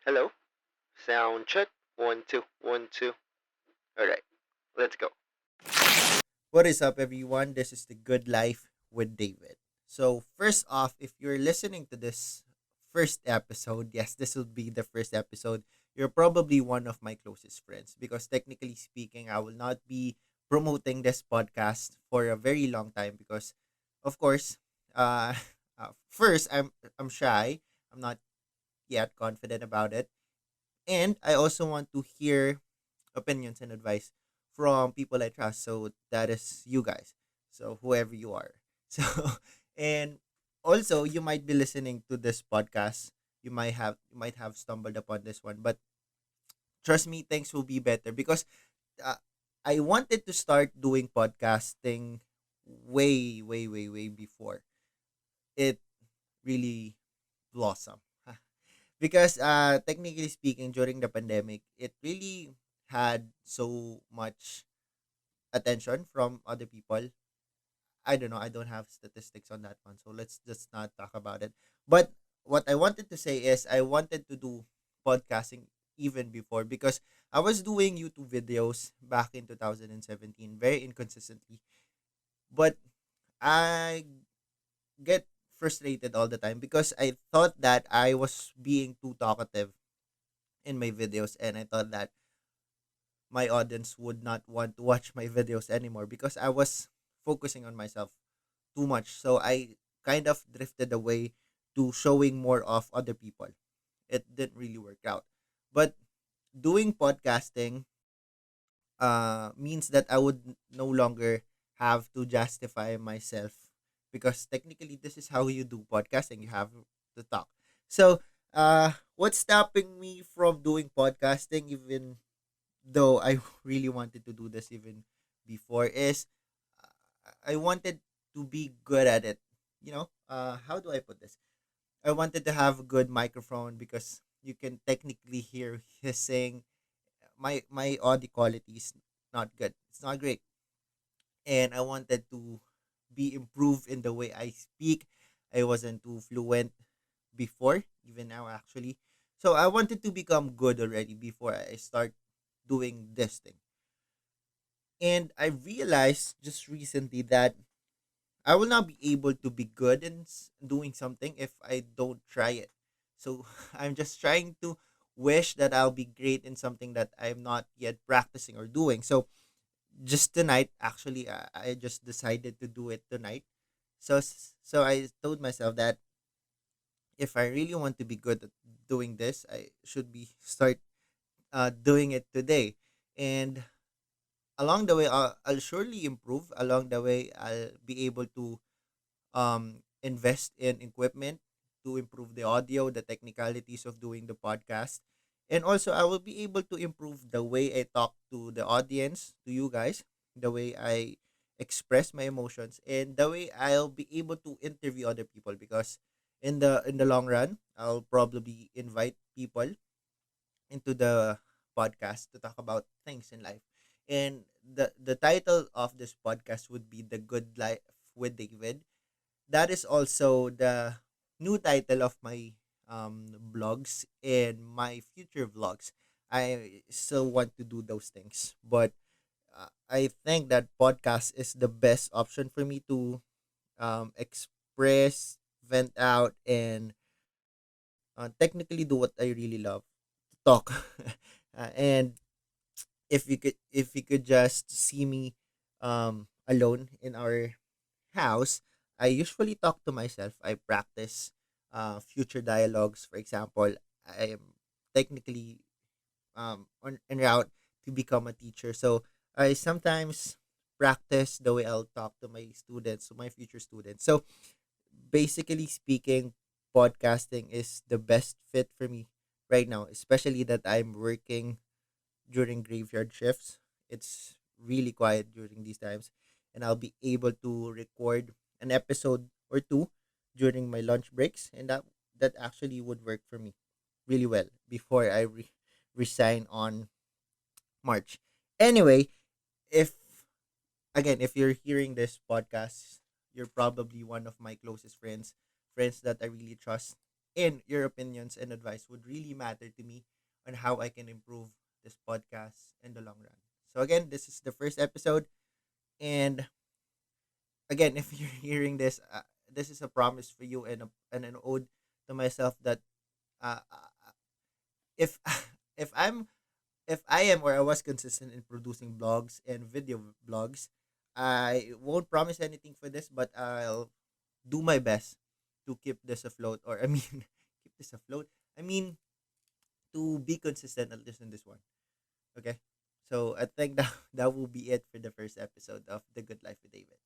Hello? Sound check. One, two, one, two. Alright, let's go. What is up, everyone? This is The Good Life with David. So, first off, if you're listening to this first episode, yes, this will be the first episode. You're probably one of my closest friends because, technically speaking, I will not be promoting this podcast for a very long time because, of course, uh, first, I'm shy. I'm not yet confident about it. And I also want to hear opinions and advice from people I trust. So that is you guys. So whoever you are. So and also you might be listening to this podcast. You might have stumbled upon this one, but trust me, things will be better because uh, I wanted to start doing podcasting way before it really blossomed. Because technically speaking, during the pandemic, it really had so much attention from other people. I don't know. I don't have statistics on that one. So let's just not talk about it. But what I wanted to say is I wanted to do podcasting even before because I was doing YouTube videos back in 2017 very inconsistently. But I get frustrated all the time because I thought that I was being too talkative in my videos, and I thought that my audience would not want to watch my videos anymore because I was focusing on myself too much. So I kind of drifted away to showing more of other people. It didn't really work out. But doing podcasting means that I would no longer have to justify myself because technically this is how you do podcasting. You have to talk. So what's stopping me from doing podcasting even though I really wanted to do this even before is I wanted to be good at it. How do I put this? I wanted to have a good microphone because you can technically hear hissing. My audio quality is not good. It's not great, and I wanted to be improved in the way I speak. I wasn't too fluent before, even now actually. So I wanted to become good already before I start doing this thing. And I realized just recently that I will not be able to be good in doing something if I don't try it. So I'm just trying to wish that I'll be great in something that I'm not yet practicing or doing. So just tonight, actually, I just decided to do it tonight. So I told myself that if I really want to be good at doing this, I should be start doing it today. And along the way, I'll surely improve. Along the way, I'll be able to invest in equipment to improve the audio, the technicalities of doing the podcast. And also, I will be able to improve the way I talk to the audience, to you guys, the way I express my emotions, and the way I'll be able to interview other people because in the long run, I'll probably invite people into the podcast to talk about things in life. And the title of this podcast would be The Good Life with David. That is also the new title of my blogs and my future vlogs. I still want to do those things, but I think that podcast is the best option for me to express, vent out, and technically do what I really love, to talk. And if you could just see me alone in our house, I usually talk to myself. I practice future dialogues. For example, I am technically on en route to become a teacher. So I sometimes practice the way I'll talk to my students, to my future students. So basically speaking, podcasting is the best fit for me right now, especially that I'm working during graveyard shifts. It's really quiet during these times, and I'll be able to record an episode or two during my lunch breaks, and that actually would work for me really well before I resign on March. Anyway, if if you're hearing this podcast, you're probably one of my closest friends, friends that I really trust. and your opinions and advice would really matter to me on how I can improve this podcast in the long run. So again, this is the first episode, and again, if you're hearing this, this is a promise for you and, and an ode to myself that if if I'm if I am or I was consistent in producing blogs and video blogs, I won't promise anything for this, but I'll do my best to keep this afloat. Or I mean, keep this afloat. I mean, to be consistent at least in this one. Okay. So I think that that will be it for the first episode of The Good Life with David.